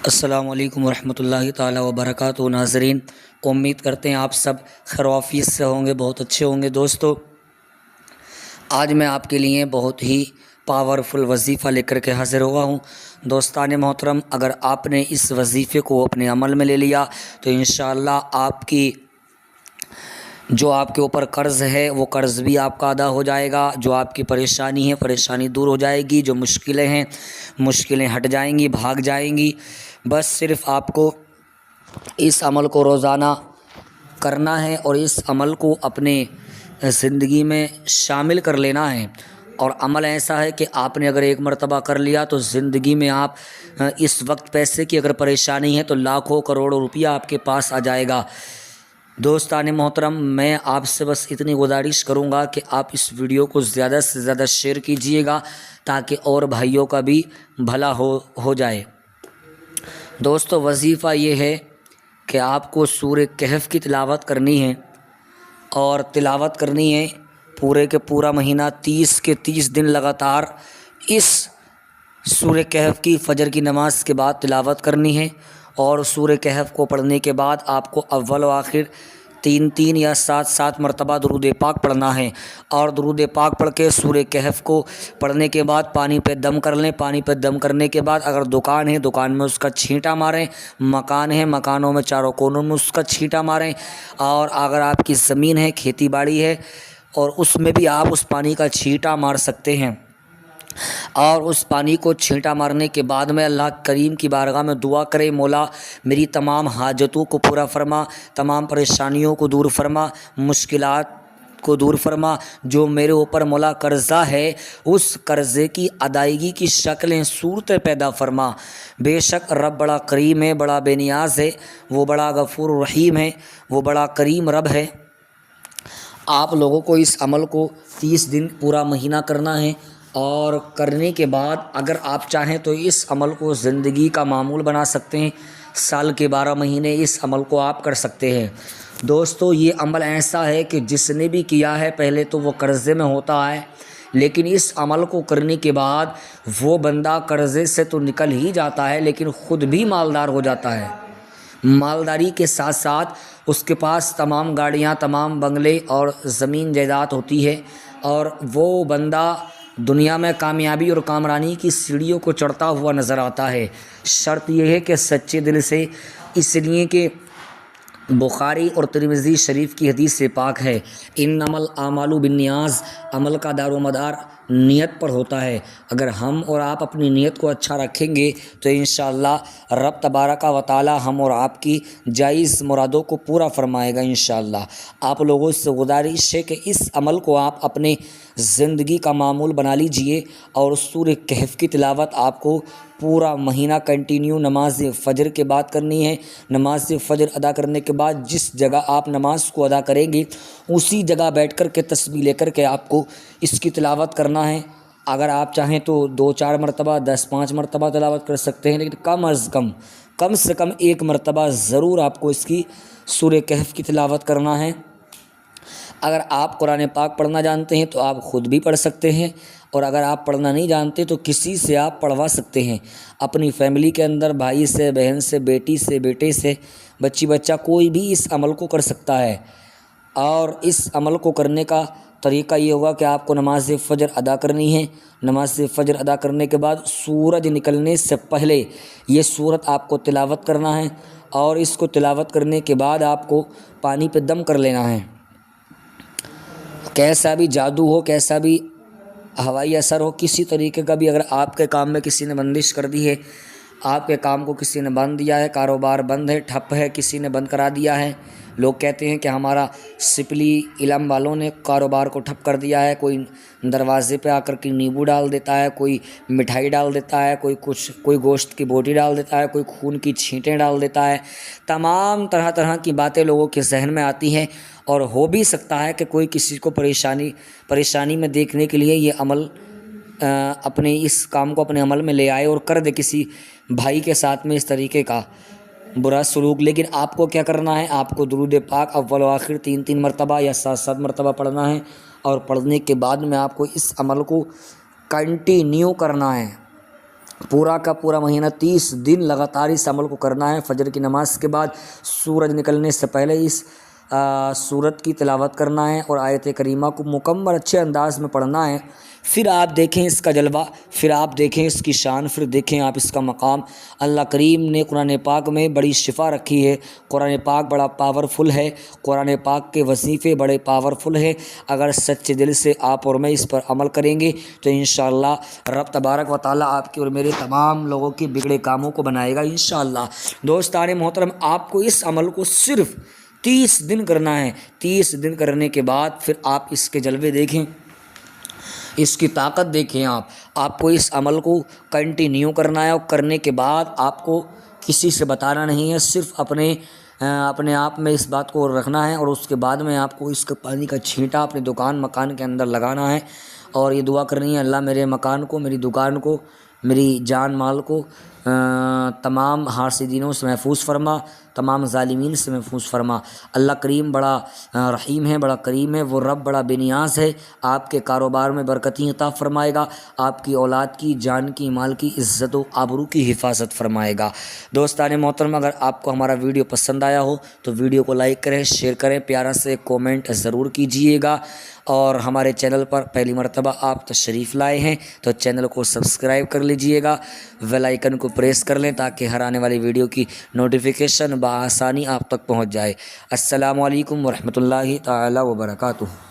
السلام علیکم ورحمۃ اللہ تعالیٰ وبرکاتہ ناظرین، امید کرتے ہیں آپ سب خیر و عافیت سے ہوں گے، بہت اچھے ہوں گے۔ دوستو، آج میں آپ کے لیے بہت ہی پاورفل وظیفہ لے کر کے حاضر ہوا ہوں۔ دوستان محترم، اگر آپ نے اس وظیفے کو اپنے عمل میں لے لیا تو انشاءاللہ آپ کی جو آپ کے اوپر قرض ہے وہ قرض بھی آپ کا ادا ہو جائے گا، جو آپ کی پریشانی ہے پریشانی دور ہو جائے گی، جو مشکلیں ہیں مشکلیں ہٹ جائیں گی، بھاگ جائیں گی۔ بس صرف آپ کو اس عمل کو روزانہ کرنا ہے اور اس عمل کو اپنے زندگی میں شامل کر لینا ہے۔ اور عمل ایسا ہے کہ آپ نے اگر ایک مرتبہ کر لیا تو زندگی میں آپ اس وقت پیسے کی اگر پریشانی ہے تو لاکھوں کروڑوں روپیہ آپ کے پاس آ جائے گا۔ دوستان محترم، میں آپ سے بس اتنی گزارش کروں گا کہ آپ اس ویڈیو کو زیادہ سے زیادہ شیئر کیجیے گا تاکہ اور بھائیوں کا بھی بھلا ہو جائے۔ دوستو، وظیفہ یہ ہے کہ آپ کو سورہ کہف کی تلاوت کرنی ہے، اور تلاوت کرنی ہے پورے کے پورا مہینہ 30 کے 30 دن لگاتار اس سورہ کہف کی فجر کی نماز کے بعد تلاوت کرنی ہے۔ اور سورہ کہف کو پڑھنے کے بعد آپ کو اول و آخر 3 یا 7 مرتبہ درود پاک پڑھنا ہے، اور درود پاک پڑھ کے سورہ کہف کو پڑھنے کے بعد پانی پہ دم کر لیں۔ پانی پہ دم کرنے کے بعد اگر دکان ہے دکان میں اس کا چھینٹا ماریں، مکان ہے مکانوں میں چاروں کونوں میں اس کا چھینٹا ماریں، اور اگر آپ کی زمین ہے کھیتی باڑی ہے اور اس میں بھی آپ اس پانی کا چھینٹا مار سکتے ہیں۔ اور اس پانی کو چھینٹا مارنے کے بعد میں اللہ کریم کی بارگاہ میں دعا کرے، مولا میری تمام حاجتوں کو پورا فرما، تمام پریشانیوں کو دور فرما، مشکلات کو دور فرما، جو میرے اوپر مولا قرضہ ہے اس قرضے کی ادائیگی کی شکلیں صورتیں پیدا فرما۔ بے شک رب بڑا کریم ہے، بڑا بے نیاز ہے، وہ بڑا غفور رحیم ہے، وہ بڑا کریم رب ہے۔ آپ لوگوں کو اس عمل کو 30 دن پورا مہینہ کرنا ہے، اور کرنے کے بعد اگر آپ چاہیں تو اس عمل کو زندگی کا معمول بنا سکتے ہیں۔ سال کے 12 مہینے اس عمل کو آپ کر سکتے ہیں۔ دوستو، یہ عمل ایسا ہے کہ جس نے بھی کیا ہے پہلے تو وہ قرضے میں ہوتا ہے، لیکن اس عمل کو کرنے کے بعد وہ بندہ قرضے سے تو نکل ہی جاتا ہے لیکن خود بھی مالدار ہو جاتا ہے۔ مالداری کے ساتھ ساتھ اس کے پاس تمام گاڑیاں، تمام بنگلے اور زمین جائیداد ہوتی ہے، اور وہ بندہ دنیا میں کامیابی اور کامرانی کی سیڑھیوں کو چڑھتا ہوا نظر آتا ہے۔ شرط یہ ہے کہ سچے دل سے، اس لیے کہ بخاری اور ترمذی شریف کی حدیث پاک ہے، انما الاعمال بالنیات، عمل کا دار و مدار نیت پر ہوتا ہے۔ اگر ہم اور آپ اپنی نیت کو اچھا رکھیں گے تو انشاءاللہ رب تبارک و تعالی ہم اور آپ کی جائز مرادوں کو پورا فرمائے گا انشاءاللہ۔ آپ لوگوں سے گزارش ہے کہ اس عمل کو آپ اپنے زندگی کا معمول بنا لیجئے، اور سورہ کہف کی تلاوت آپ کو پورا مہینہ کنٹینیو نماز فجر کے بعد کرنی ہے۔ نماز فجر ادا کرنے کے بعد جس جگہ آپ نماز کو ادا کریں گے اسی جگہ بیٹھ کر کے تسبیح لے کر کے آپ کو اس کی تلاوت کرنا ہے۔ اگر آپ چاہیں تو 2-4 مرتبہ 10-5 مرتبہ تلاوت کر سکتے ہیں، لیکن کم سے کم 1 مرتبہ ضرور آپ کو اس کی سورہ کہف کی تلاوت کرنا ہے۔ اگر آپ قرآن پاک پڑھنا جانتے ہیں تو آپ خود بھی پڑھ سکتے ہیں، اور اگر آپ پڑھنا نہیں جانتے تو کسی سے آپ پڑھوا سکتے ہیں۔ اپنی فیملی کے اندر بھائی سے، بہن سے، بیٹی سے، بیٹے سے، بچی بچہ کوئی بھی اس عمل کو کر سکتا ہے۔ اور اس عمل کو کرنے کا طریقہ یہ ہوگا کہ آپ کو نماز فجر ادا کرنی ہے۔ نماز فجر ادا کرنے کے بعد سورج نکلنے سے پہلے یہ سورت آپ کو تلاوت کرنا ہے، اور اس کو تلاوت کرنے کے بعد آپ کو پانی پہ دم کر لینا ہے۔ کیسا بھی جادو ہو، کیسا بھی ہوائی اثر ہو، کسی طریقے کا بھی اگر آپ کے کام میں کسی نے بندش کر دی ہے، آپ کے کام کو کسی نے بند دیا ہے، کاروبار بند ہے، ٹھپ ہے، کسی نے بند کرا دیا ہے، لوگ کہتے ہیں کہ ہمارا سپلی علم والوں نے کاروبار کو ٹھپ کر دیا ہے، کوئی دروازے پہ آ کر کے نیبو ڈال دیتا ہے، کوئی مٹھائی ڈال دیتا ہے، کوئی گوشت کی بوٹی ڈال دیتا ہے، کوئی خون کی چھینٹیں ڈال دیتا ہے، تمام طرح کی باتیں لوگوں کے ذہن میں آتی ہیں۔ اور ہو بھی سکتا ہے کہ کوئی کسی کو پریشانی میں دیکھنے کے لیے یہ عمل اپنے اس کام کو اپنے عمل میں لے آئے اور کر دے کسی بھائی کے ساتھ میں اس طریقے کا برا سلوک۔ لیکن آپ کو کیا کرنا ہے، آپ کو درود پاک اول و آخر 3 مرتبہ یا 7 مرتبہ پڑھنا ہے، اور پڑھنے کے بعد میں آپ کو اس عمل کو کنٹینیو کرنا ہے۔ پورا کا پورا مہینہ 30 دن لگاتار اس عمل کو کرنا ہے۔ فجر کی نماز کے بعد سورج نکلنے سے پہلے اس سورت کی تلاوت کرنا ہے اور آیت کریمہ کو مکمل اچھے انداز میں پڑھنا ہے۔ پھر آپ دیکھیں اس کا جلوہ، پھر آپ دیکھیں اس کی شان، پھر دیکھیں آپ اس کا مقام۔ اللہ کریم نے قرآن پاک میں بڑی شفا رکھی ہے۔ قرآن پاک بڑا پاورفل ہے، قرآن پاک کے وظیفے بڑے پاورفل ہیں۔ اگر سچے دل سے آپ اور میں اس پر عمل کریں گے تو انشاءاللہ رب تبارک و تعالیٰ آپ کے اور میرے تمام لوگوں کے بگڑے کاموں کو بنائے گا انشاءاللہ۔ دوستان محترم، آپ کو اس عمل کو صرف 30 دن کرنا ہے۔ 30 دن کرنے کے بعد پھر آپ اس کے جلوے دیکھیں، اس کی طاقت دیکھیں۔ آپ کو اس عمل کو کنٹینیو کرنا ہے اور کرنے کے بعد آپ کو کسی سے بتانا نہیں ہے، صرف اپنے آپ میں اس بات کو رکھنا ہے، اور اس کے بعد میں آپ کو اس کے پانی کا چھینٹا اپنے مکان کے اندر لگانا ہے اور یہ دعا کرنی ہے، اللہ میرے مکان کو، میری دکان کو، میری جان مال کو تمام حاسدینوں سے محفوظ فرما، تمام ظالمین سے محفوظ فرما۔ اللہ کریم بڑا رحیم ہے، بڑا کریم ہے، وہ رب بڑا بے نیاز ہے، آپ کے کاروبار میں برکتی عطا فرمائے گا، آپ کی اولاد کی، جان کی، مال کی، عزت و آبرو کی حفاظت فرمائے گا۔ دوستان محترم، اگر آپ کو ہمارا ویڈیو پسند آیا ہو تو ویڈیو کو لائک کریں، شیئر کریں، پیارا سے کومنٹ ضرور کیجیے گا، اور ہمارے چینل پر پہلی مرتبہ آپ تشریف لائے ہیں تو چینل کو سبسکرائب کر لیجیے گا، بیل آئیکن کو پریس کر لیں تاکہ ہر آنے والی ویڈیو کی نوٹیفیکیشن بآسانی آپ تک پہنچ جائے۔ السلام علیکم ورحمۃ اللہ تعالی وبرکاتہ۔